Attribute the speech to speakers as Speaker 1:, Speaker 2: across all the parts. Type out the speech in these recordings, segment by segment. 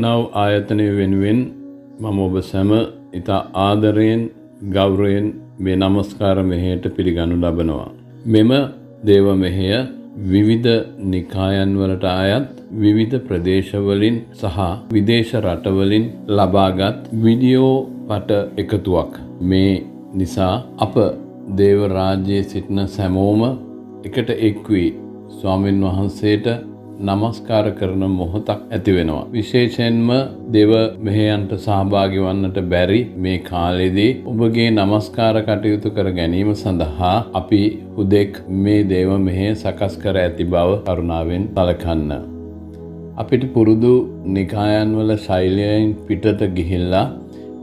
Speaker 1: නව ආයතනය වෙනුවෙන් මම ඔබ සැම ඉතා ආදරයෙන් ගෞරවයෙන් මේ නමස්කාර මෙහෙයට පිළිගනු ලබනවා. මෙම දේව මෙහෙය විවිධ නිකායන් වලට අයත් විවිධ ප්‍රදේශවලින් සහ විදේශ රටවලින් ලබාගත් වීඩියෝ පට එකතුවක්. මේ නිසා අප දේව රාජ්‍යයේ සිටින සැමෝම එකට එක් වී ස්වාමීන් වහන්සේට නමස්කාර කරන මොහොතක් ඇති වෙනවා. විශේෂයෙන්ම දේව මෙහෙයන්ට සහභාගී වන්නට බැරි මේ කාලෙදී ඔබගේ නමස්කාර කටයුතු කර ගැනීම සඳහා අපි හුදෙක් මේ දේව මෙහෙය සකස් කර ඇති බව කරුණාවෙන් සලකන්න. අපිට පුරුදු නිකායන් වල ශෛලියෙන් පිටත ගිහිල්ලා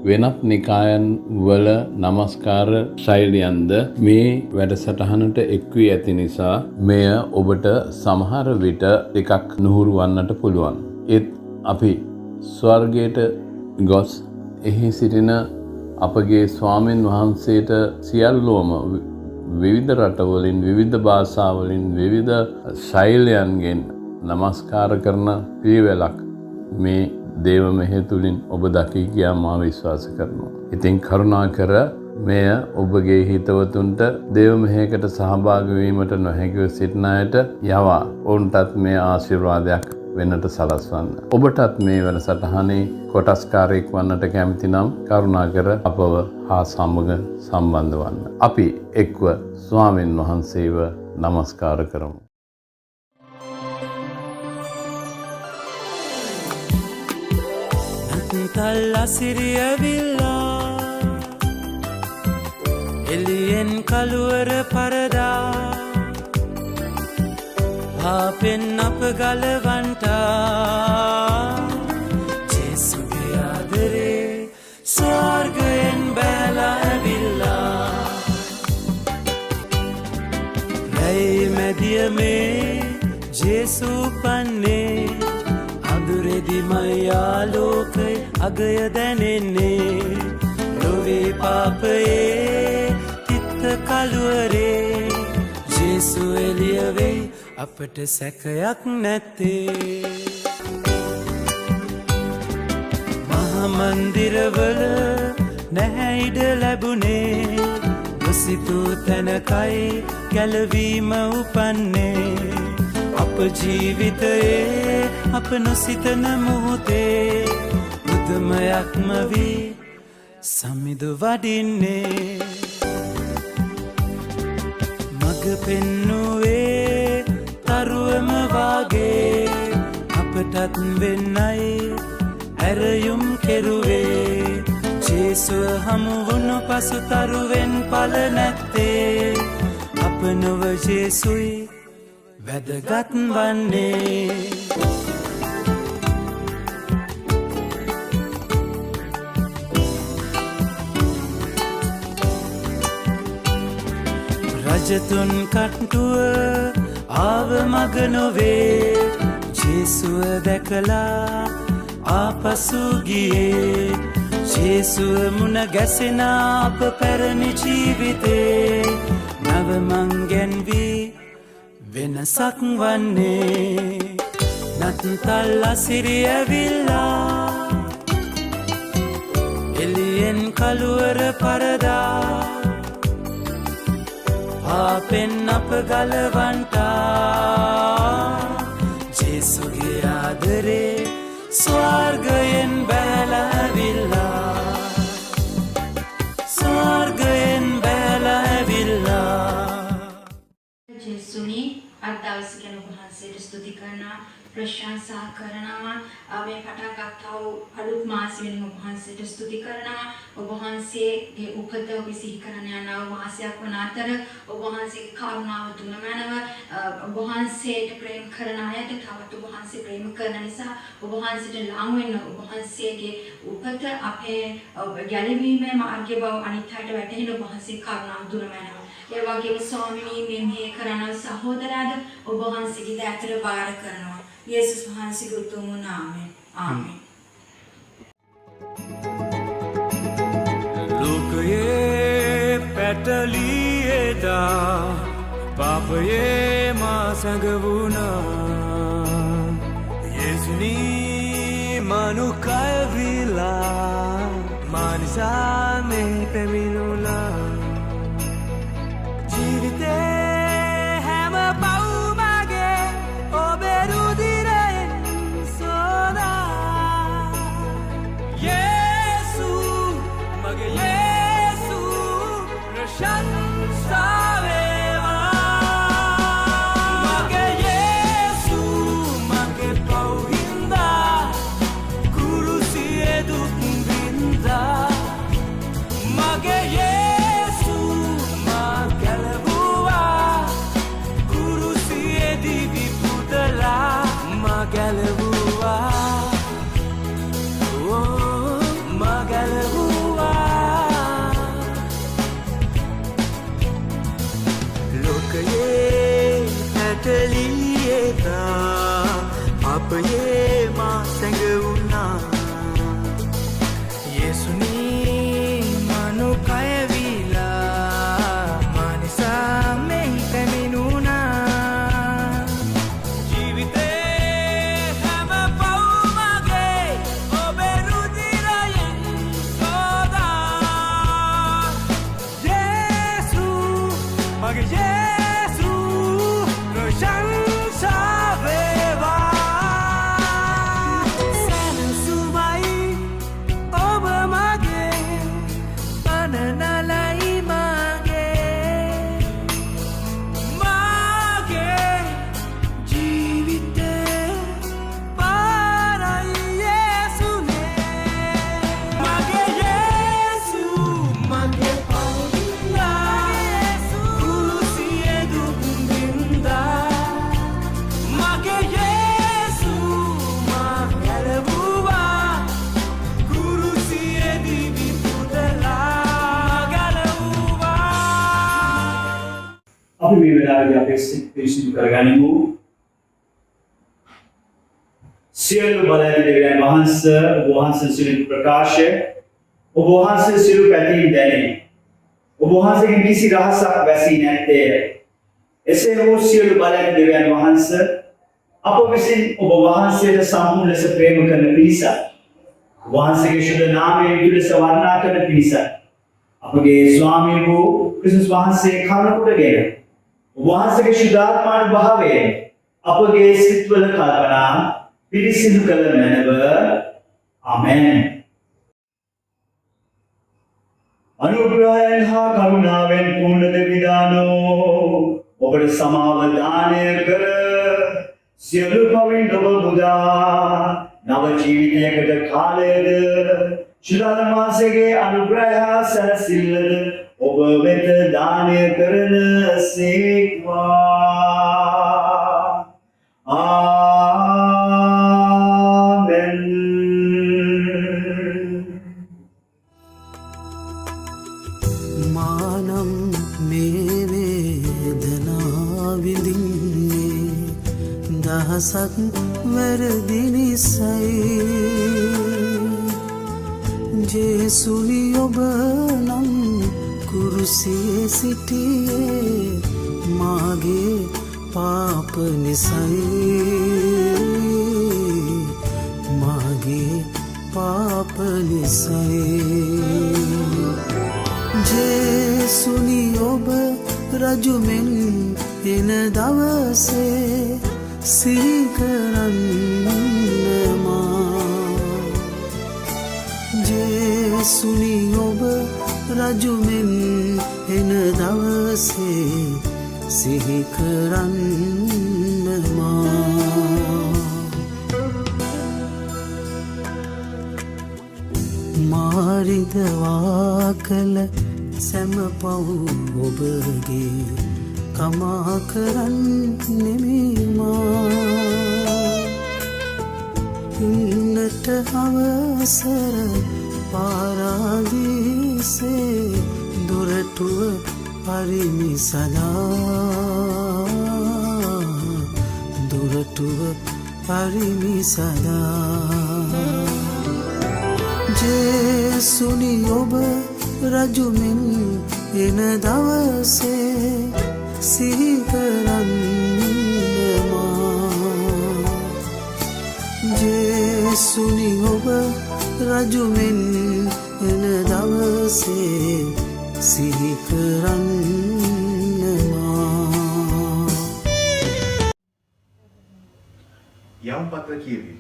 Speaker 1: වෙනත් නිකායන් වල නමස්කාර ශෛලියන්ද මේ වැඩසටහනට එක් වී ඇති නිසා මෙය ඔබට සමහර විට ටිකක් නුහුරු වන්නට පුළුවන්. ඒත් අපි ස්වර්ගයට ගොස් එහි සිටින අපගේ ස්වාමීන් වහන්සේට සියල්ලෝම විවිධ රටවලින් විවිධ භාෂාවලින් විවිධ ශෛලයන්ගෙන් නමස්කාර කරන පිළිවෙලක් මේ දේව මෙහෙය තුලින් ඔබ දකී කියා මා විශ්වාස කරනවා. ඉතින් කරුණාකර මෙය ඔබගේ හිතවතුන්ට දේව මෙහෙයකට සහභාගී වීමට නොහැකිව සිටින අයට යවා ඔවුන්ටත් මේ ආශිර්වාදයක් වෙන්නට සලස්වන්න. ඔබටත් මේ වැඩසටහනේ කොටස්කාරයෙක් වන්නට කැමති නම් කරුණාකර අපව හා සමග සම්බන්ධ වන්න. අපි එක්ව ස්වාමීන් වහන්සේව නමස්කාර කරමු.
Speaker 2: තල්ලසිරිය විල්ලා එළියෙන් කළුවර පරදා පාපෙන් අප ගලවන්ටා ජේසුගේ ආදරේ ස්වර්ගයෙන් බැලලා ඇවිල්ලා රැයි මැදිය මේ ජේසු පන්නේ අඳුරෙදි මයාලෝකය අගය දැනෙන්නේ ලොවේ පාපයේ තිත්ත කළුවරේ ජේසු එළිය වෙයි අපට සැකයක් නැත්තේ මහමන්දිරවල නැහැ ඉඩ ලැබුණේ නොසිතූ තැනකයි ගැලවීම උපන්නේ අප ජීවිතයේ අප නොසිතන මොහොතේ බුදුමයක්ම වී සමිඳු වඩින්නේ මග පෙන්නුවේ තරුවම වාගේ අපටත් වෙන්නයි ඇරයුම් කෙරුවේ ජේසුව හමුවුණු පසු තරුවෙන් පල නැත්තේ අප නොව ජේසුයි වැදගත් වන්නේ රජතුන් කට්ටුව ආව මග නොවේ ජේසුව දැකලා ආපසු ගියේ ජේසුව මුණ ගැසෙන අප පැරණි ජීවිතේ නව මංගෙන්වී වෙනසක් වන්නේ නත්තල් අසිරිය ඇවිල්ලා එළියෙන් කළුවර පරදා පාපෙන් අප ගලවන්ටා ජේසුගේ ආදරේ ස්වර්ගයෙන් බැලලා ඇවිල්ලා ස්වර්ගයෙන් බැලලා ඇවිල්ලා
Speaker 3: ජේසුනි අද දවසේ ගැන ඔබ වහන්සේට ස්තුති කරනවා ප්‍රශංසා කරනවා මේ පටන් ගත්තා වූ අලුත් මාසෙ වෙන ඔබ වහන්සේට ස්තුති කරනවා ඔබ වහන්සේගේ උපත ඔබ සිහි කරන යනවා මාසයක් වන අතර ඔබ වහන්සේගේ කරුණාව තුනමනව ඔබ වහන්සේට ප්‍රේම කරන අයට තවත් ඔබ වහන්සේ ප්‍රේම කරන නිසා ඔබ වහන්සේට ලං වෙන්න ඔබ වහන්සේගේ උපත අපේ ගැලවීමේ මාර්ගය බව අනිත් අයට වැටහෙන ඔබ වහන්සේ කරුණාව තුනමනව ඒ වගේම ස්වාමිනී මේ කරන සහෝදරයාද ඔබ වහන්සේගේ දෑතට බාර කරනවා යේසුස් වහන්සේගේ උතුම් නාමයෙන් ආමෙන්.
Speaker 2: ලෝකයේ පැටලියේදා පාපයේ මා සඟ වුණා යේසුනි මනු මනුකය විලා මානිසා මේ පැමිණුණා ජීවිතේ හැම පවුමගේ ඔබේ රුධිරයෙන් සෝදා යේසු මගේ යේසු ප්‍රශංසා වේවා මගේ යේසු මගේ පවුහින්දා කුරුසියේ දුක් විඳා මගේ යේසු මා ගැලවුවා කුරුසියේදී විපුදලා මා ගැලවුවා මා ගැලවුවා ලෝකයේ ඇටලියේතා අපයේ මා සැඟවුණා යේසුනී මනුකය විලා මානිසා මෙහි පැමිණුණා ජීවිතේ හැම පවුමගේ ඔබේ රුධිරයෙන් සෝදා යේසු මගේ යේසු ප්‍රශංසා වේවා සැනසුමයි ඔබ මගේ පනනලයි මගේ ජීවිතේ පාරයි යේසුනේ මගේ යේසු මගේ පවුලා කුරුසියේ දුක් විඳා මගේ යේසු මා ගැලවුවා කුරුසියේදී විපුදලා ගැලවුවා
Speaker 4: අපි මේ වෙලාවේදී අපේ සිත් පිරිසිදු කරගනිමු. සියලු බලයන් දෙවියන් වහන්සේ ඔබ වහන්සේ සියලු ප්‍රකාශය ඔබ වහන්සේ සියලු පැතීම් දැනේ. ඔබ වහන්සේගේ කිසි රහසක් වැසී නැත්තේ. එසේ වූ සියලු බලයන් දෙවියන් වහන්සේ අප විසින් ඔබ වහන්සේට සම්පූර්ණ ලෙස ප්‍රේම කරන පිරිස. ඔබ වහන්සේගේ ශුද්ධ නාමයෙන් යුතුව වර්ණනා කරන පිරිස. අපගේ ස්වාමීන් වූ ක්‍රිස්තුස් වහන්සේ කරුණ කොටගෙන ඔබ වහන්සේගේ ශුද්ධාත්මානුභාවයෙන් අපගේ සිත්වල කල්පනා පිරිසිදු කළ මැනව. ආමෙන්. අනුග්‍රහයෙන් හා කරුණාවෙන් පූර්ණ දෙවිදානෝ ඔබට සමාව දානය කර සියලු පවින් ඔබ මුදා නව ජීවිතයකට කාලයද ශුද්ධාත්ම වහන්සේගේ අනුග්‍රහය හා සැනසෙල්ලද ඔබ වෙත දානය කරන සේක්වා. ආමෙන්.
Speaker 2: මානම් මේ වේදනා විඳින්නේ දහසක් වැරදි නිසයි ජේසුනි ඔබ නම් කුරුසියේ සිටියේ මාගේ පාප නිසයි මාගේ පාප නිසයි ජේසුනි ඔබ රජුමෙන් එන දවසේ සිහි කරන්න මා ජේසුනි ඔබ රජුමෙන් එන දවසේ සිහි කරන්න මා මාරිදවා කළ සැම පව් ඔබගේ කමා කරන්නෙමිමා ඉන්නට අවසර පාරාදීසේ දොරටුව පරිමි සදා දොරටුව පරිමි සදා ජේසුනි ඔබ රජුමෙන් එන දවසේ සිහි කරන්න මා වෙසුනි ඔබ රජුමෙන් එන දවසේ සිහි කරන්නවා.
Speaker 5: යම් පත්‍ර කියවීම.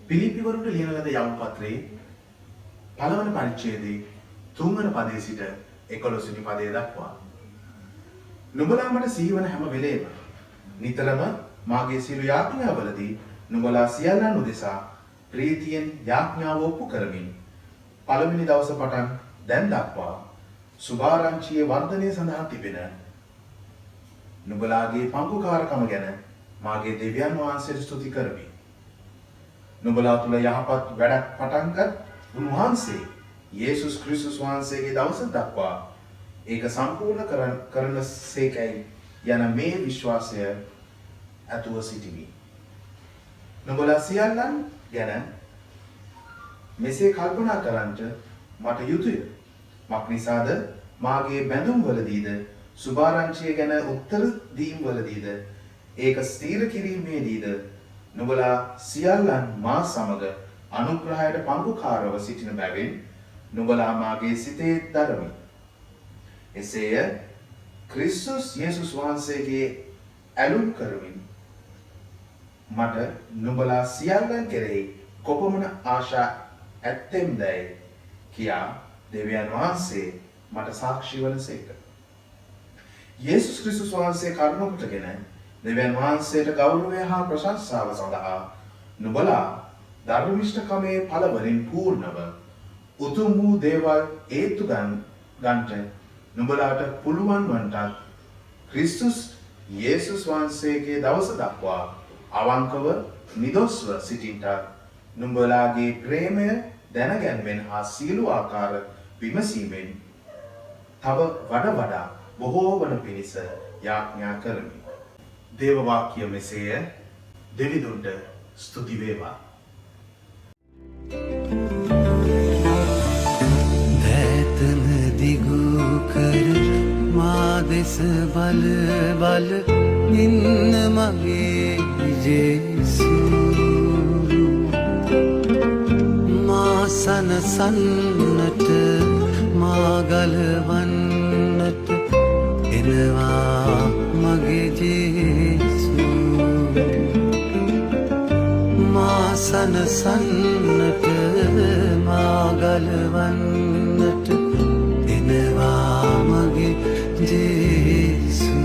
Speaker 5: පිලිප්පිවරුන්ට ලියන ලද යම් පත්‍රයේ පළවන පරිච්ඡේදයේ 3 වන පදයේ සිට 11 වෙනි පදය දක්වා නුඹලා මට සිහිවන හැම වෙලේම නිතරම මාගේ සියලු යාඥාවලදී නුඹලා සියල්ලන් උදෙසා ප්‍රීතියෙන් යාඥාව ඔප්පු කරමින් පළවෙනි දවස පටන් දැන් දක්වා සුභාරංචියේ වර්ධනය සඳහා තිබෙන නුඹලාගේ පංගුකාරකම ගැන මාගේ දෙවියන් වහන්සේට ස්තුති කරමි. නුඹලා තුල යහපත් වැඩක් පටන් ගත් උන්වහන්සේ යේසුස් ක්‍රිස්තුස් වහන්සේගේ දවස දක්වා ඒක සම්පූර්ණ කරන සේකයි යන මේ විශ්වාසය ඇතුව සිටිමි. නුඹලා සියල්ලන් ගැන මෙසේ කල්පනා කරන්නට මට යුතුය. මක් නිසාද මාගේ බැඳුම් වලදීද සුභාරංචිය ගැන උත්තර දීම් වලදීද ඒක ස්ථීර කිරීමේදීද නුඹලා සියල්ලන් මා සමග අනුග්‍රහයට පංගුකාරව සිටින බැවින් නුඹලා මාගේ සිතේ දරමි. එසේය ක්‍රිස්තුස් යේසුස් වහන්සේගේ ඇලුම් කරමින් මට නුඹලා සියල්ලන් කෙරෙහි කොපමණ ආශා ඇත්තෙම්දැයි කියා දෙවියන් වහන්සේ මට සාක්ෂි වනසේක. යේසුස් ක්‍රිස්තුස් වහන්සේ කරුණු කොටගෙන දෙවියන් වහන්සේට ගෞරවය හා ප්‍රශංසාව සඳහා නුඹලා ධර්මිෂ්ඨකමේ ඵලවලින් පූර්ණව උතුම් වූ දේවල් හේතු ගන්නට නුඹලාට පුළුවන් වන්ටත් ක්‍රිස්තුස් යේසුස් වහන්සේගේ දවස දක්වා අවංකව නිදොස්ව සිටින්නට නුඹලාගේ ප්‍රේමය දැනගැන්වෙන් හා සියලු ආකාර විමසීමෙන් තව වඩා බොහෝ වන පිණිස යාඥා කරමි. දේව වාක්‍ය මෙසේය. දෙවිඳුන්ට ස්තුති වේවා.
Speaker 2: දැතන දිගු කර මා දෙස බල බල ඉන්න මගේ ජේසු මා සනසන්නට මා ගලවන්නට එනවා මගේ ජේසු මා සනසන්නට මා ගලවන්නට එනවා මගේ ජේසු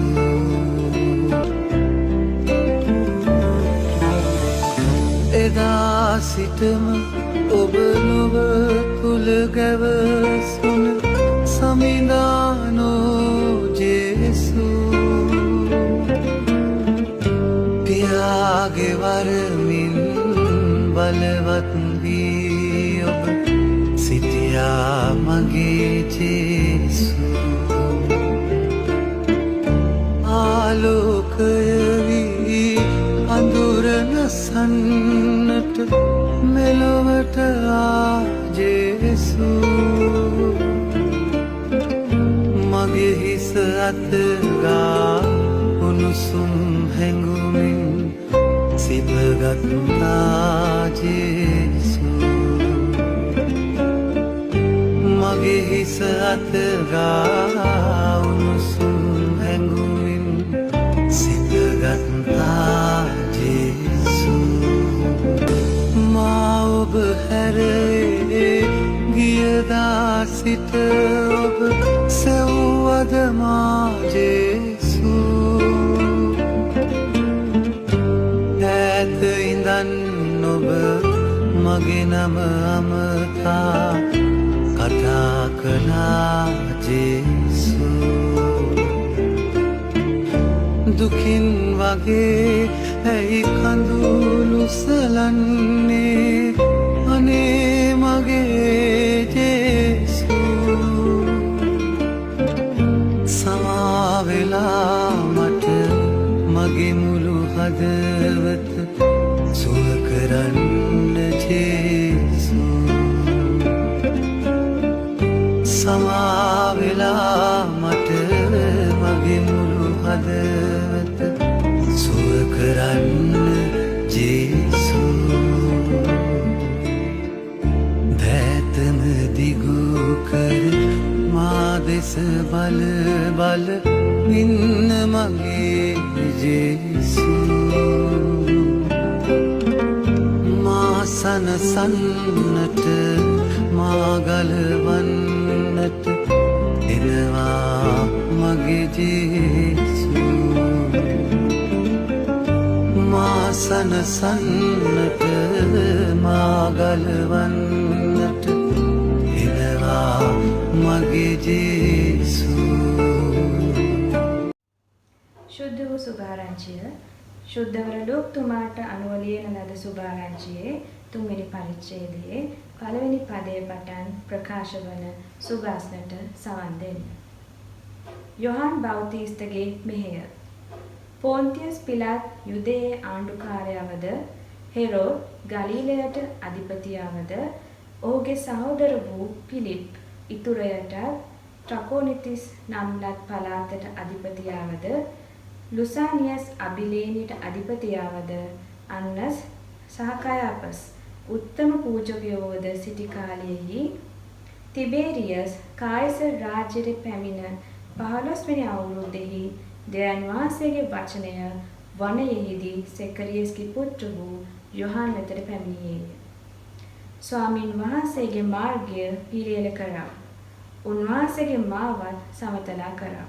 Speaker 2: එදා සිටම ඔබ නොව තුල ගැවසුන සමිඳානෝ ජේසු පියාගේ වරමින් බලවත් වී ඔබ සිටියා මගේ ජේසු ආලෝකය වී අඳුර නසන්නට මෙලොවට ආ ජේසු මගේ හිස අතගා උණුසුම් හැඟුමින් සිපගත්තා ජේසු මගේ හිස අතගා උණුසුම් හැඟුමින් සිපගත්තා ජේසු මා ඔබ හැරේ ගියදා සිට ඔබ සෙව්වද මා ජේසු ඈත ඉඳන් ඔබ මගේ නම අමතා කතා කළා ජේසු දුකින් වගේ ඇයි කඳුළු සලන්නේ අනේ මගේ ජේසු සමාවෙලා මට මගේ මුළු හදවත සුව කරන්න ජේසු සමාවෙලා මට මගේ මුළු හදවත සුව කරන්න ජේසු දෙස බල බල ඉන්න මගේ ජේසු මා සනසන්නට මා ගලවන්නට එනවා මගේ ජේසු මා සනසන්නට මා ගලවන්නට එනවා මගේ ජේසු
Speaker 6: ශුද්ධ වූ සුභාරංචිය ශුද්ධවර ලෝක්තුමාට අනුව ලියන ලද සුභාරංචියේ 3 වෙනි පරිච්ඡේදයේ පළවෙනි පදයේ පටන් ප්‍රකාශ වන සුභාස්නට සවන් දෙන්න. යොහාන් බෞතිස්තගේ මෙහෙය. පොන්තියස් පිලාත් යුදේයේ ආණ්ඩුකාරයවද හෙරෝද් ගලීලයට අධිපතියවද ඔහුගේ සහෝදර වූ පිලිප් ඉතුරයට ට්‍රකෝනිතිස් නම්ලත් පළාතට අධිපතියවද ලුසානියස් අබිලේනිට අධිපතියවද අන්නස් සහ කයාපස් උත්තම පූජකයෝද සිටි කාලයෙහි තිබේරියස් කායිසර් රාජ්‍යයට පැමිණ 15 වෙනි අවුරුද්දෙහි දෙවියන් වහන්සේගේ වචනය වනයෙහිදී සෙකරියස්ගේ පුත්‍ර වූ යොහාන් වෙතට පැමිණියේය. ස්වාමින් වහන්සේගේ මාර්ගය පිළියෙල කරා. උන්වහන්සේගේ මාවත් සමතලා කරා.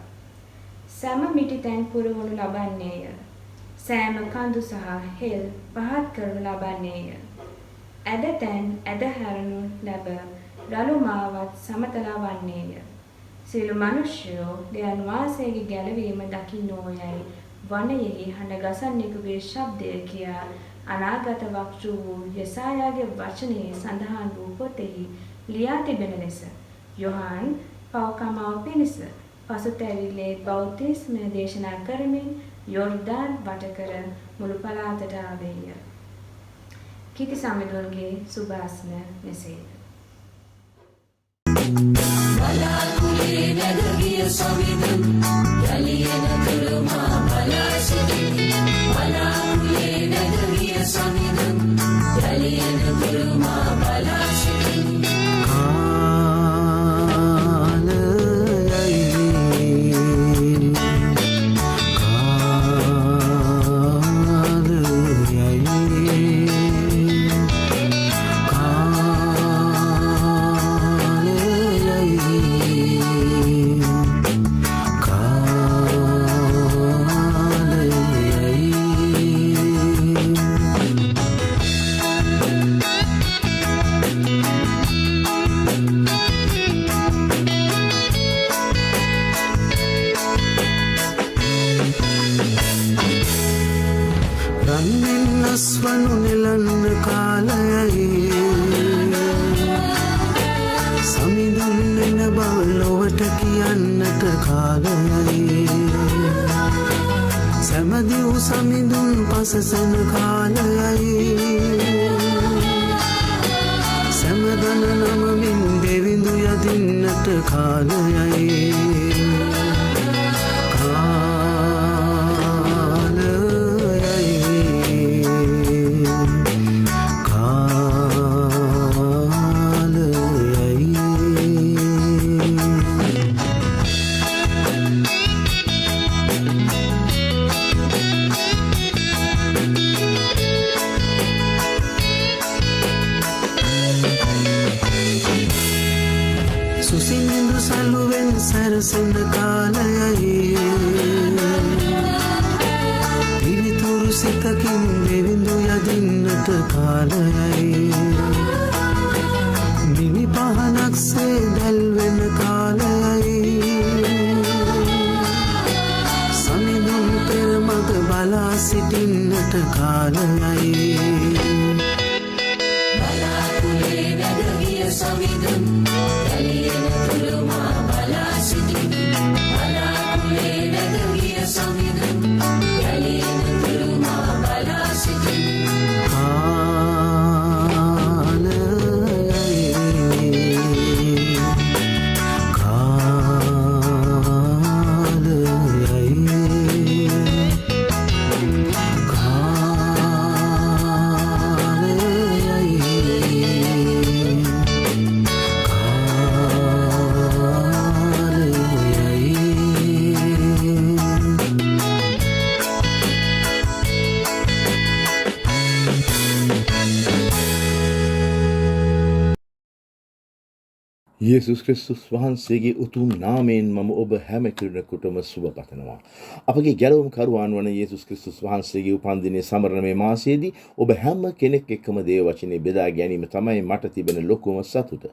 Speaker 6: සෑම මිටිතැන් පුරවනු ලබන්නේය. සෑම කඳු සහ හෙල් පහත් කරනු ලබන්නේය. ඇදතැන් ඇද හැරනු ලැබ රළු මාවත් සමතලා වන්නේය. සියලු මිනිස්යෝ දෙවියන් වහන්සේගේ ගැලවීම දකින්නෝයයි වනයෙහි හඬ ගසන්නෙකුගේ ශබ්දය කියා අනාගත වක්තෘ වූ යෙසායාගේ වචනයේ සඳහන් වූ පොතෙහි ලියා තිබෙන ලෙස යොහාන් පවකමාව පිණිස පසුතැවිල්ලේ බෞතිස්මය දේශනා කරමින් යොර්දාන් වටකර මුළු පළාතට ආවේය. කිති සමිඳුන්ගේ සුභාස්න මෙසේය.
Speaker 7: බලාකුලේ නැගගිය සමිඳුන් යලියන තුරුමා බලා සිටිමි. බලාකුලේ නැගගිය සමිඳුන් යලියන තුරුමා බලා සිටිමි.
Speaker 2: වනු නෙලන්න කාලයයි සමිඳුන් වෙන බව ලොවට කියන්නට කාලයයි සැමදිව් සමිඳුන් පසසන කාලයයි සැමදන නමමින් දෙවිඳු යදින්නට කාලයයි සුසිඳු සලුවෙන් සැරසෙන කාලයයි පිරිතුරු සිතකින් දෙවිඳු යදින්නට කාලයයි මිනි පහනක්සේ දැල්වෙන කාලයයි සමිඳුන් පෙරමග බලා සිටින්නට කාලයයි
Speaker 7: බලාකුලේ නැගගිය සමිඳුන් යලියන තුරුමා බලා සිටිමි. බලාකුලේ නැගගිය සමිඳුන් යලියන තුරුමා බලා සිටිමි.
Speaker 8: යේසුස් ක්‍රිස්තුස් වහන්සේගේ උතුම් නාමයෙන් මම ඔබ හැම කෙනෙකුටම සුබ පතනවා. අපගේ ගැලවුම් කරුවාන් වන යේසුස් ක්‍රිස්තුස් වහන්සේගේ උපන්දිනයේ සමරන මේ මාසයේදී ඔබ හැම කෙනෙක් එක්කම දේව වචනේ බෙදා ගැනීම තමයි මට තිබෙන ලොකුම සතුට.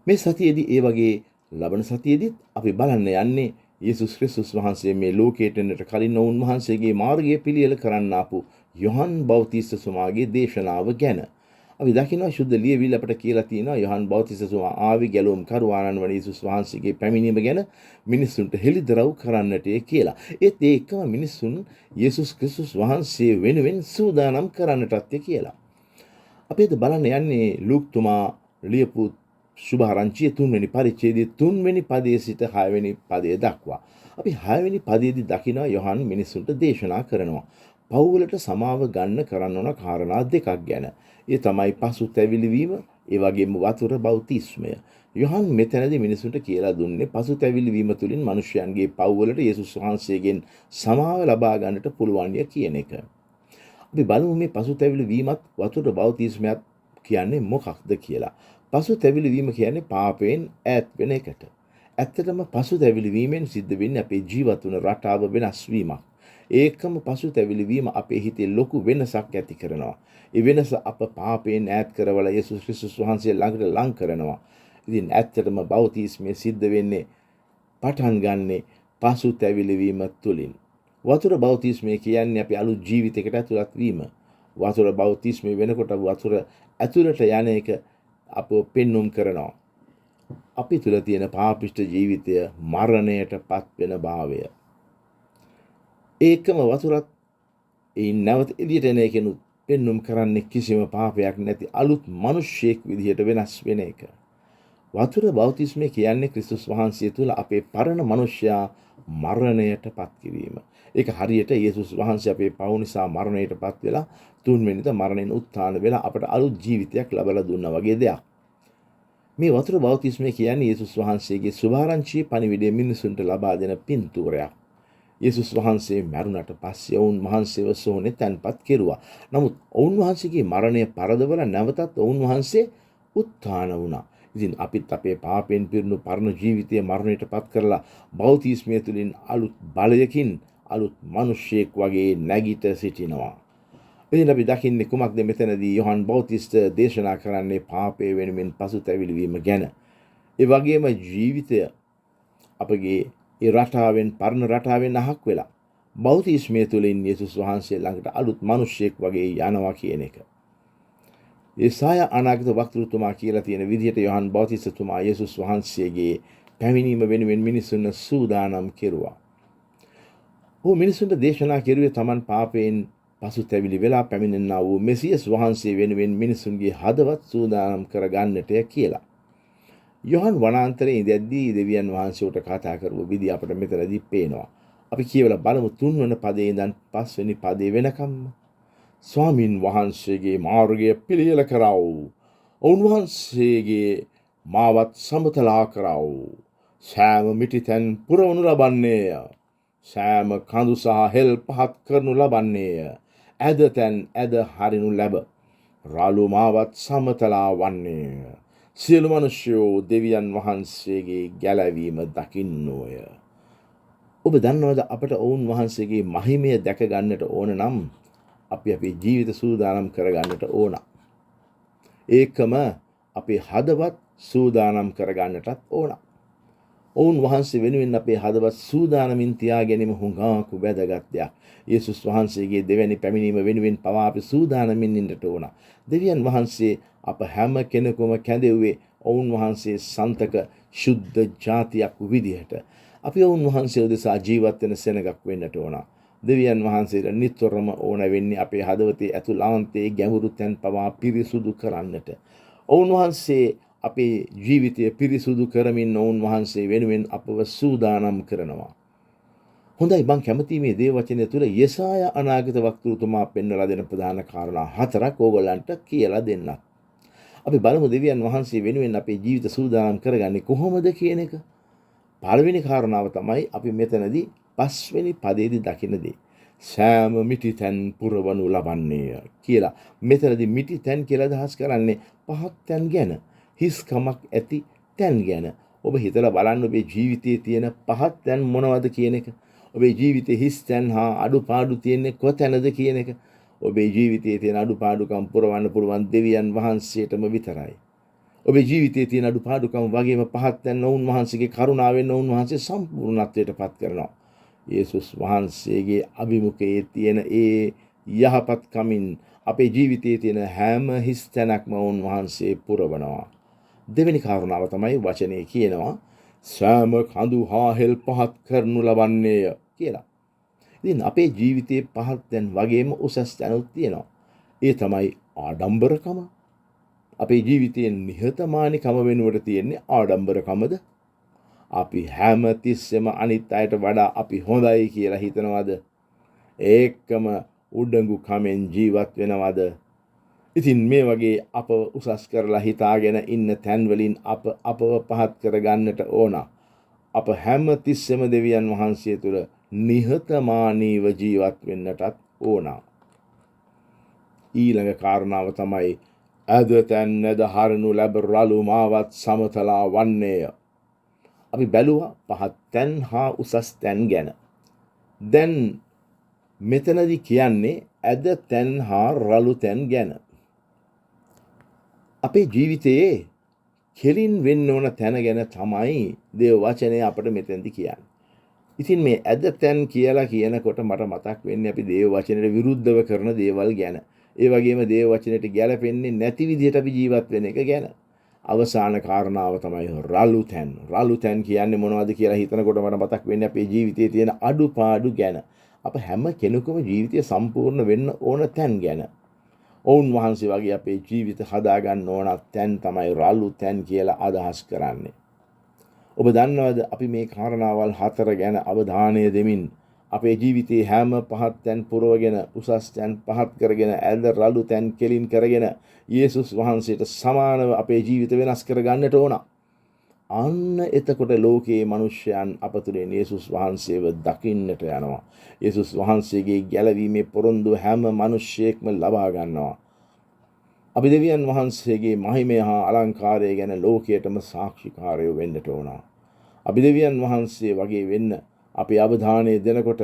Speaker 8: මේ සතියේදී ඒ වගේ ලබන සතියේදීත් අපි බලන්න යන්නේ යේසුස් ක්‍රිස්තුස් වහන්සේ මේ ලෝකයට එන්නට කලින් උන්වහන්සේගේ මාර්ගය පිළියෙල කරන්න ආපු යොහන් බෞතිස්තතුමාගේ දේශනාව ගැන. අපි දකිනවා ශුද්ධ ලියවිල්ල අපට කියලා තියෙනවා යොහන් බෞතිස්තතුමා ආවේ ගැලවුම් කරුවාණන් වන යේසුස් වහන්සේගේ පැමිණීම ගැන මිනිසුන්ට හෙළිදරව් කරන්නට කියලා. ඒත් ඒ එකම මිනිසුන් යේසුස් ක්‍රිස්තුස් වහන්සේ වෙනුවෙන් සූදානම් කරන්නටත් කියලා. අපි අද බලන්න යන්නේ ලූක්තුමා ලියපු සුභාරංචිය 3 වෙනි පරිච්ඡේදයේ 3 වෙනි පදයේ සිට 6 වෙනි පදය දක්වා. අපි 6 වෙනි පදයේදී දකිනවා යොහන් මිනිසුන්ට දේශනා කරනවා. පවුලට සමාව ගන්න කරන්න ඕන කාරණා දෙකක් ගැන. ඒ තමයි පසුතැවිලි වීම, ඒ වගේම වතුර බෞතිස්මය. යොහන් මෙතනදී මිනිසුන්ට කියලා දුන්නේ පසුතැවිලි වීම තුළින් මිනිසයන්ගේ පවුලට යේසුස් වහන්සේගෙන් සමාව ලබා ගන්නට පුළුවන් කියන එක. අපි බලමු මේ පසුතැවිලි වීමත් වතුර බෞතිස්මයත් කියන්නේ මොකක්ද කියලා. පසුතැවිලි වීම කියන්නේ පාපයෙන් ඈත් වෙන එකට. ඇත්තටම පසුතැවිලි වීමෙන් සිද්ධ වෙන්නේ අපේ ජීවත් වන රටාව වෙනස් වීමක්. ඒකම පසුතැවිලි වීම අපේ හිතේ ලොකු වෙනසක් ඇති කරනවා. ඒ වෙනස අප පාපයෙන් ඈත් කරවලා යේසුස් ක්‍රිස්තුස් වහන්සේ ළඟට ලං කරනවා. ඉතින් ඇත්තටම බෞතිස්මය සිද්ධ වෙන්නේ පටන් ගන්නෙ පසුතැවිලි වීම තුළින්. වතුර බෞතිස්මය කියන්නේ අපි අලුත් ජීවිතයකට ඇතුළත් වීම. වතුර බෞතිස්මය වෙනකොට වතුර ඇතුළට යන එක අපව පෙන්눔 කරනවා. අපි තුළ තියෙන පාපිෂ්ඨ ජීවිතය මරණයට පත් වෙන භාවය. ඒකම වතුරත් ඒ නැවත එළියට එන එකෙනුත් පෙන්눔 කරන්නේ කිසිම පාපයක් නැති අලුත් මිනිසෙක් විදිහට වෙනස් වෙන එක. වතුර බෞතිස්මය කියන්නේ ක්‍රිස්තුස් වහන්සේ තුළ අපේ පරණ මිනිසයා මරණයට පත් කිරීම. ඒක හරියට යේසුස් වහන්සේ අපේ පව් නිසා මරණයට පත් වෙලා 3 වෙනිදා මරණයෙන් උත්ථාන වෙලා අපට අලුත් ජීවිතයක් ලබලා දුන්නා වගේ දෙයක්. මේ වතුර බෞතිස්මය කියන්නේ යේසුස් වහන්සේගේ සුභාරංචියේ පණිවිඩය මිනිසුන්ට ලබා දෙන පින්තූරයක්. යේසුස් වහන්සේ මරුණට පස්සේ ඔවුන් වහන්සේව සෝනේ තැන්පත් කෙරුවා. නමුත් ඔවුන් වහන්සේගේ මරණය පරදවලා නැවතත් ඔවුන් වහන්සේ උත්ථාන වුණා. ඉතින් අපිත් අපේ පාපයෙන් පිරුණු පරණ ජීවිතය මරණයට පත් කරලා බෞතිස්මය තුළින් අලුත් බලයකින් අලුත් මිනිසෙක් වගේ නැගිට සිටිනවා. ඉතින් අපි දකින්නේ කුමක්ද මෙතනදී යොහන් බෞතිස්ත දේශනා කරන්නේ පාපය වෙනුවෙන් පසුතැවිලි වීම ගැන. ඒ වගේම ජීවිතය අපගේ ඒ රටාවෙන් පරණ රටාවෙන් අහක් වෙලා බෞතිස්මය තුළින් යේසුස් වහන්සේ ළඟට අලුත් මිනිසෙක් වගේ යනවා කියන එක. යෙසායා අනාගත වක්තෘතුමා කියලා තියෙන විදිහට යොහන් බෞතිස්තතුමා යේසුස් වහන්සේගේ පැමිණීම වෙනුවෙන් මිනිසුන් සූදානම් කෙරුවා. ඔහු මිනිසුන්ට දේශනා කෙරුවේ Taman පාපයෙන් පසුතැවිලි වෙලා පැමිණෙනා වූ මෙසියස් වහන්සේ වෙනුවෙන් මිනිසුන්ගේ හදවත් සූදානම් කරගන්නටය කියලා. යොහන් වනාන්තරයේ ඉඳද්දී දෙවියන් වහන්සේට කතා කරපු විදිහ අපිට මෙතනදී පේනවා. අපි කියවලා බලමු 3 වෙනි පදයේ ඉඳන් 5 වෙනි පදයේ වෙනකම්. ස්වාමින් වහන්සේගේ මාර්ගය පිළියෙල කරව. උන්වහන්සේගේ මාවත් සමතලා කරව. සෑම මිටිතැන් පුරවනු ලබන්නේය. සෑම කඳු සහ හෙල් පහත් කරනු ලබන්නේය. ඇදතැන් ඇද හරිනු ලැබ. රාළු මාවත් සමතලා වන්නේය. සියලු මිනිස්යෝ දෙවියන් වහන්සේගේ ගැලවීම දකින්නෝය. ඔබ දන්නවද අපට ඔවුන් වහන්සේගේ මහිමය දැක ගන්නට ඕන නම් අපි අපේ ජීවිත සූදානම් කරගන්නට ඕන. ඒකම අපේ හදවත් සූදානම් කරගන්නටත් ඕන. ඔවුන් වහන්සේ වෙනුවෙන් අපේ හදවත් සූදානමින් තියා ගැනීම හුඟක් වැදගත් දෙයක්. යේසුස් වහන්සේගේ දෙවැනි පැමිණීම වෙනුවෙන් පවා අපි සූදානමින් ඉන්නට ඕන. දෙවියන් වහන්සේ අප හැම කෙනෙකුම කැඳෙව්වේ ඔවුන් වහන්සේ සන්තක ශුද්ධ ජාතියක් විදිහට. අපි ඔවුන් වහන්සේ උදෙසා ජීවත් වෙන සෙනගක් වෙන්නට ඕන. දෙවියන් වහන්සේට නිතරම ඕන වෙන්නේ අපේ හදවතේ ඇතුළාන්තයේ ගැඹුරු තැන් පවා පිරිසුදු කරන්නට. ඔවුන් වහන්සේ අපේ ජීවිතය පිරිසුදු කරමින් ඔවුන් වහන්සේ වෙනුවෙන් අපව සූදානම් කරනවා. හොඳයි මං කැමති මේ දේව වචනය තුළ යෙසායා අනාගත වක්තෘතුමා පෙන්වලා දෙන ප්‍රධාන කාරණා 4ක් ඕගොල්ලන්ට කියලා දෙන්නත්. අපි බලමු දෙවියන් වහන්සේ වෙනුවෙන් අපේ ජීවිත සූදානම් කරගන්නේ කොහොමද කියන එක. පළවෙනි කාරණාව තමයි අපි මෙතනදී 5 වෙනි පදයේදී දකින දේ. සෑම මිටිතැන් පුරවනු ලබන්නේය කියලා. මෙතනදී මිටිතැන් කියලා අදහස් කරන්නේ පහක් තැන් ගැන. හිස්කමක් ඇති තැන් ගැන. ඔබ හිතලා බලන්න ඔබේ ජීවිතයේ තියෙන පහත් තැන් මොනවද කියන එක. ඔබේ ජීවිතයේ හිස් තැන් හා අඩුපාඩු තියෙන්නේ කොතැනද කියන එක. ඔබේ ජීවිතයේ තියෙන අඩුපාඩුකම් පුරවන්න පුළුවන් දෙවියන් වහන්සේටම විතරයි. ඔබේ ජීවිතයේ තියෙන අඩුපාඩුකම් වගේම පහත් තැන් ඔවුන් වහන්සේගේ කරුණාවෙන් ඔවුන් වහන්සේ සම්පූර්ණත්වයට පත් කරනවා. යේසුස් වහන්සේගේ අභිමුඛයේ තියෙන ඒ යහපත් කමින් අපේ ජීවිතයේ තියෙන හැම හිස් තැනක්ම ඔවුන් වහන්සේ පුරවනවා. දෙවෙනි කාරණාව තමයි වචනේ කියනවා සෑම කඳු හා හෙල් පහත් කරනු ලබන්නේය කියලා. ඉතින් අපේ ජීවිතයේ පහත් තැන් වගේම උසස් තැනුත් තියෙනවා. ඒ තමයි ආඩම්බරකම. අපේ ජීවිතයේ නිහතමානීකම වෙනුවට තියෙන්නේ ආඩම්බරකමද? අපි හැම තිස්සෙම අනිත් අයට වඩා අපි හොඳයි කියලා හිතනවද? ඒකම උඩඟු කමෙන් ජීවත් වෙනවද? ඉතින් මේ වගේ අප උසස් කරලා හිතාගෙන ඉන්න තැන් වලින් අපව පහත් කරගන්නට ඕන. අප හැම තිස්සෙම දෙවියන් වහන්සේ තුළ නිහතමානීව ජීවත් වෙන්නටත් ඕන. ඊළඟ කාරණාව තමයි අද තැන් නැද හරනු ලැබ රළු මාවත් සමතලා වන්නේය. අපි බැලුවා පහත් තැන් හා උසස් තැන් ගැන. දැන් මෙතනදි කියන්නේ ඇද තැන් හා රළු තැන් ගැන. අපේ ජීවිතයේ කෙලින් වෙන්න ඕන තැන ගැන තමයි දේව වචනය අපට මෙතෙන්දි කියන්නේ. ඉතින් මේ ඇද තැන් කියලා කියනකොට මට මතක් වෙන්නේ අපි දේව වචනයට විරුද්ධව කරන දේවල් ගැන. ඒ වගේම දේව වචනයට ගැලපෙන්නේ නැති විදිහට අපි ජීවත් වෙන එක ගැන. අවසාන කාරණාව තමයි රළු තැන්. රළු තැන් කියන්නේ මොනවද කියලා හිතනකොට මට මතක් වෙන්නේ අපේ ජීවිතයේ තියෙන අඩුපාඩු ගැන. අප හැම කෙනෙකුම ජීවිතය සම්පූර්ණ වෙන්න ඕන තැන් ගැන. ඔවුන් වහන්සේ වගේ අපේ ජීවිත හදාගන්න ඕන තැන් තමයි රළු තැන් කියලා අදහස් කරන්නේ. ඔබ දන්නවද අපි මේ කාරණාවල් 4 ගැන අවධානය දෙමින් අපේ ජීවිතයේ හැම පහත් තැන් පුරවගෙන උසස් තැන් පහත් කරගෙන ඇද රළු තැන් කෙලින් කරගෙන යේසුස් වහන්සේට සමානව අපේ ජීවිත වෙනස් කරගන්නට ඕන. අන්න එතකොට ලෝකයේ මිනිස්යන් අප තුළින් යේසුස් වහන්සේව දකින්නට යනවා. යේසුස් වහන්සේගේ ගැලවීමේ පොරොන්දු හැම මිනිසෙක්ම ලබා ගන්නවා. අපි දෙවියන් වහන්සේගේ මහිමය හා අලංකාරය ගැන ලෝකයටම සාක්ෂිකාරයෝ වෙන්නට ඕන. අපි දෙවියන් වහන්සේ වගේ වෙන්න අපි අවධානය දෙනකොට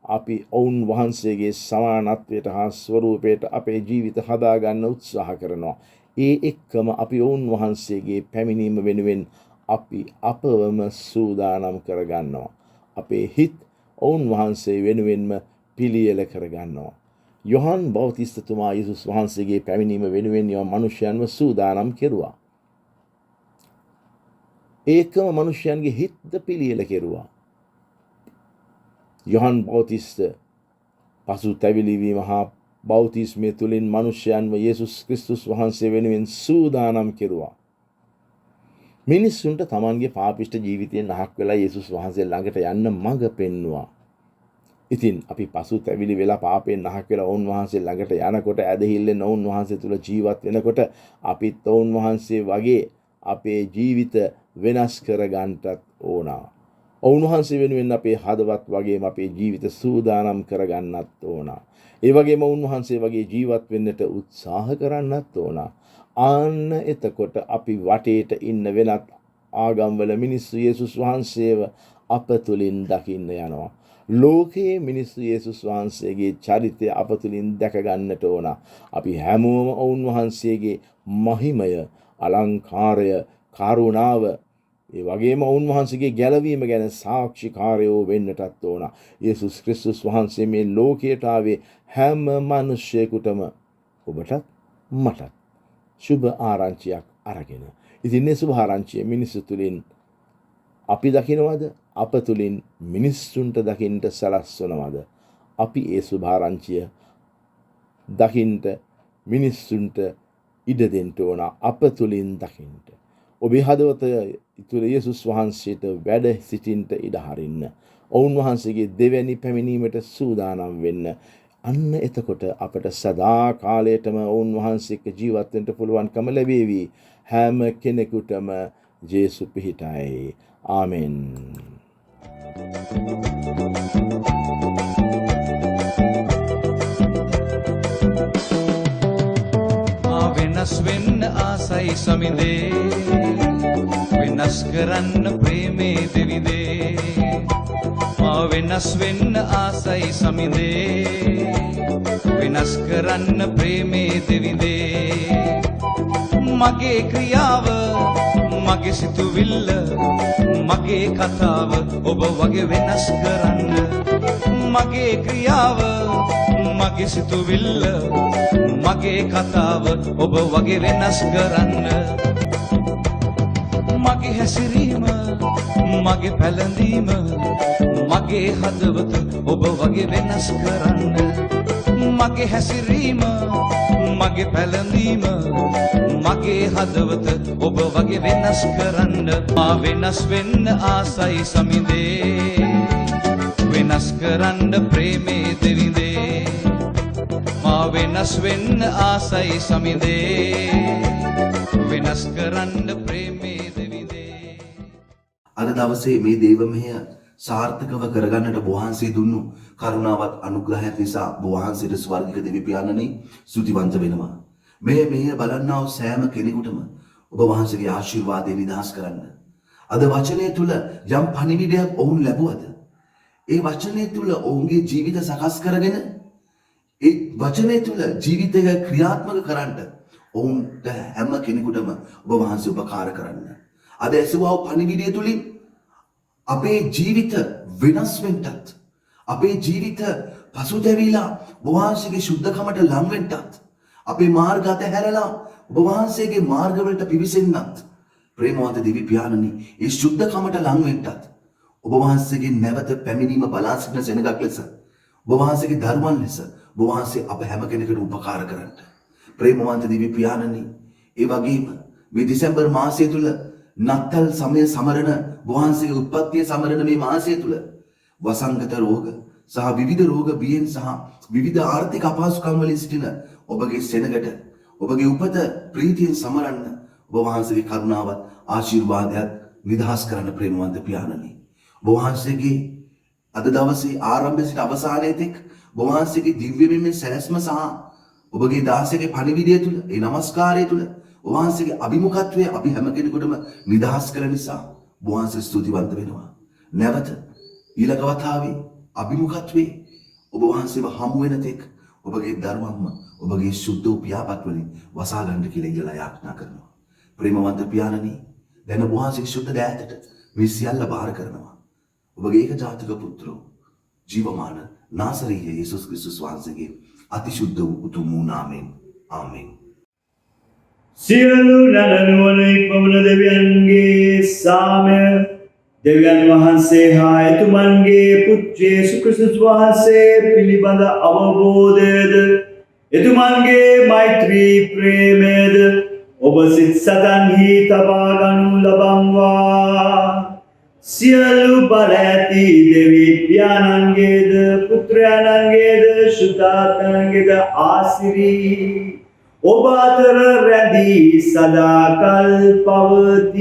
Speaker 8: අපි ඔවුන් වහන්සේගේ සමානත්වයට හා ස්වරූපයට අපේ ජීවිත හදාගන්න උත්සාහ කරනවා. ඒ එක්කම අපි ඔවුන් වහන්සේගේ පැමිණීම වෙනුවෙන් අපි අපවම සූදානම් කරගන්නවා. අපේ හිත් ඔවුන් වහන්සේ වෙනුවෙන්ම පිළියෙල කරගන්නවා. යොහන් බෞතිස්තතුමා යේසුස් වහන්සේගේ පැමිණීම වෙනුවෙන් මනුෂ්‍යයන්ව සූදානම් කෙරුවා. ඒකම මනුෂ්‍යයන්ගේ හිත්ද පිළියෙල කෙරුවා. යොහන් බෞතිස්ත පසු තැවිලිවීම හා බෞතිස්මය තුළින් මනුෂ්‍යයන්ව යේසුස් ක්‍රිස්තුස් වහන්සේ වෙනුවෙන් සූදානම් කෙරුවා. මිනිස්සුන්ට තමන්ගේ පාපිෂ්ඨ ජීවිතයෙන් අහක් වෙලා යේසුස් වහන්සේ ළඟට යන්න මඟ පෙන්වුවා. ඉතින් අපි පසු තැවිලි වෙලා පාපයෙන් අහක් වෙලා ඔවුන් වහන්සේ ළඟට යනකොට ඇදහිල්ලෙන් ඔවුන් වහන්සේ තුළ ජීවත් වෙනකොට අපිත් ඔවුන් වහන්සේ වගේ අපේ ජීවිත වෙනස් කරගන්නටත් ඕන. ඔවුන් වහන්සේ වෙනුවෙන් අපේ හදවත් වගේම අපේ ජීවිත සූදානම් කරගන්නත් ඕන. ඒ වගේම ඔවුන් වහන්සේ වගේ ජීවත් වෙන්නට උත්සාහ කරන්නත් ඕන. අන්න එතකොට අපි වටේට ඉන්න වෙනත් ආගම්වල මිනිස්සු යේසුස් වහන්සේව අප තුළින් දකින්න යනවා. ලෝකයේ මිනිස්සු යේසුස් වහන්සේගේ චරිතය අප තුළින් දැක ගන්නට ඕන. අපි හැමෝම ඔවුන් වහන්සේගේ මහිමය, අලංකාරය, කරුණාව, ඒ වගේම ඔවුන් වහන්සේගේ ගැලවීම ගැන සාක්ෂිකාරයෝ වෙන්නටත් ඕන. යේසුස් ක්‍රිස්තුස් වහන්සේ මේ ලෝකයට ආවේ හැම මිනිසෙකුටම, ඔබටත් මටත් සුබ ආරංචියක් අරගෙන. ඉතින් මේ සුබ ආරංචිය මිනිස්සු තුළින් අපි දකින්නවද? අප තුළින් මිනිස්සුන්ට දකින්නට සලස්වනවද? අපි ඒ සුබ ආරංචිය දකින්නට මිනිස්සුන්ට ඉඩ දෙන්න ඕන. අප තුළින් දකින්න. ඔබේ හදවත තුළ යේසුස් වහන්සේට වැඩ සිටින්නට ඉඩ හරින්න. ඔවුන් වහන්සේගේ දෙවැනි පැමිණීමට සූදානම් වෙන්න. අන්න එතකොට අපට සදා කාලයටම ඔවුන් වහන්සේ එක්ක ජීවත් වෙන්න පුළුවන්කම ලැබේවි. හැම කෙනෙකුටම ජේසු පිහිටයි. ආමෙන්.
Speaker 9: මා වෙනස් වෙනස් වෙන්න ආසයි සමිඳේ වෙනස් කරන්න ප්‍රේමේ දෙවිදේ මා වෙනස් වෙන්න ආසයි සමිඳේ වෙනස් කරන්න ප්‍රේමේ දෙවිදේ මගේ ක්‍රියාව මගේ සිතුවිල්ල මගේ කතාව ඔබ වගේ වෙනස් කරන්න මගේ ක්‍රියාව මගේ සිතුවිල්ල මගේ කතාව ඔබ වගේ වෙනස් කරන්න මගේ හැසිරීම මගේ පැළඳීම මගේ හදවත ඔබ වගේ වෙනස් කරන්න මගේ හැසිරීම මගේ පැළඳීම මගේ හදවත ඔබ වගේ වෙනස් කරන්න මා වෙනස් වෙන්න ආසයි සමිඳේ වෙනස් කරන්න ප්‍රේමේ දෙවිදේ මා වෙනස් වෙන්න ආසයි සමිඳේ වෙනස් කරන්න ප්‍රේමේ දෙවිදේ
Speaker 10: අද දවසේ මේ දේව මෙහෙය සාර්ථකව කරගන්නට වහන්සේ දුන්නු කරුණාවත් අනුග්‍රහයත් නිසා වහන්සේට ස්වර්ගික දෙවි පියාණනි ස්තුතිවන්ත වෙනවා. මේ මෙහෙය බලන්නා වූ සෑම කෙනෙකුටම ඔබ වහන්සේගේ ආශිර්වාදය නිදහස් කරන්න. අද වචනය තුල යම් පණිවිඩයක් ඔවුන් ලැබුවද ඒ වචනය තුල ඔවුන්ගේ ජීවිත සකස් කරගෙන ඒ වචනය තුල ජීවිතය ක්‍රියාත්මක කරන්න ඔවුන්ට හැම කෙනෙකුටම ඔබ වහන්සේ උපකාර කරන්න. අද ඇසුවා වූ පණිවිඩය තුලින් අපේ ජීවිත වෙනස් වෙන්නත් අපේ ජීවිත පසුතැවිලා වහන්සේගේ සුද්ධකමට ලං වෙන්නත් අපේ මාර්ග අතහැරලා ඔබ වහන්සේගේ මාර්ගවලට පිවිසෙන්නත් ප්‍රේමවන්ත දෙවි පියාණනි ඒ සුද්ධකමට ලං වෙන්නත් ඔබ වහන්සේගේ නැවත පැමිණීම බලා සිටින සෙනගක් ලෙස ඔබ වහන්සේගේ දරුවන් ලෙස ඔබ වහන්සේ අප හැම කෙනෙකුට උපකාර කරන්න ප්‍රේමවන්ත දෙවි පියාණනි ඒ වගේම මේ දෙසැම්බර් මාසය තුල නත්තල් සමය සමරන වහන්සේගේ උත්පත්තිය සමරන මේ මාසය තුල වසංගත රෝග සහ විවිධ රෝග බියෙන් සහ විවිධ ආර්ථික අපහසුකම් වලින් සිටින ඔබගේ සෙනගට ඔබගේ උපත ප්‍රීතියෙන් සමරන්න ඔබ වහන්සේගේ කරුණාවත් ආශිර්වාදයත් නිදහස් කරන්න ප්‍රේමවන්ත පියාණනි ඔබ වහන්සේගේ අද දවසේ ආරම්භයේ සිට අවසානයේ තෙක් ඔබ වහන්සේගේ දිව්‍යමය සැලැස්ම සහ ඔබගේ දාසගේ පණිවිඩය තුල ඒ නමස්කාරය තුල ඔබ වහන්සේගේ අභිමුඛත්වය අපි හැම කෙනෙකුටම නිදහස් කළ නිසා ඔබ වහන්සේ ස්තුතිවන්ත වෙනවා. නැවත ඊළඟ වතාවේ අභිමුඛත්වයේ ඔබ වහන්සේව හමු වෙන තෙක් ඔබගේ දරුවන්ම ඔබගේ සුද්ධ උපයාපත් වලින් වසා ගන්න කියලා ඉඳලා යාඥා කරනවා. ප්‍රේමවන්ත පියාණනි දැන් ඔබ වහන්සේ සුද්ධ දෑතට මේ සියල්ල බාර කරනවා. ඔබගේ ඒක ජාතක පුත්‍රෝ ජීවමාන නාසරීය යේසුස් ක්‍රිස්තුස් වහන්සේගේ අතිශුද්ධ වූ උතුම් වූ නාමයෙන් ආමෙන්.
Speaker 4: සියලු නනනුවන ඉක්මවන දෙවියන්ගේ සාමය දෙවියන් වහන්සේ හා එතුමන්ගේ පුත්‍ර යේසු ක්‍රිස්තුස් වහන්සේ පිළිබඳ අවබෝධයද එතුමන්ගේ මෛත්‍රී ප්‍රේමයද ඔබ සිත සතන්හි තබා ගනු ලබම්වා. සියලු බල ඇති දෙවි පියාණන්ගේද පුත්‍රයන්ගේද ශුද්ධාත්මයන්ගේද ආශිර්වාද ඔබ අතර රැඳී සදාකල් පවතිවා.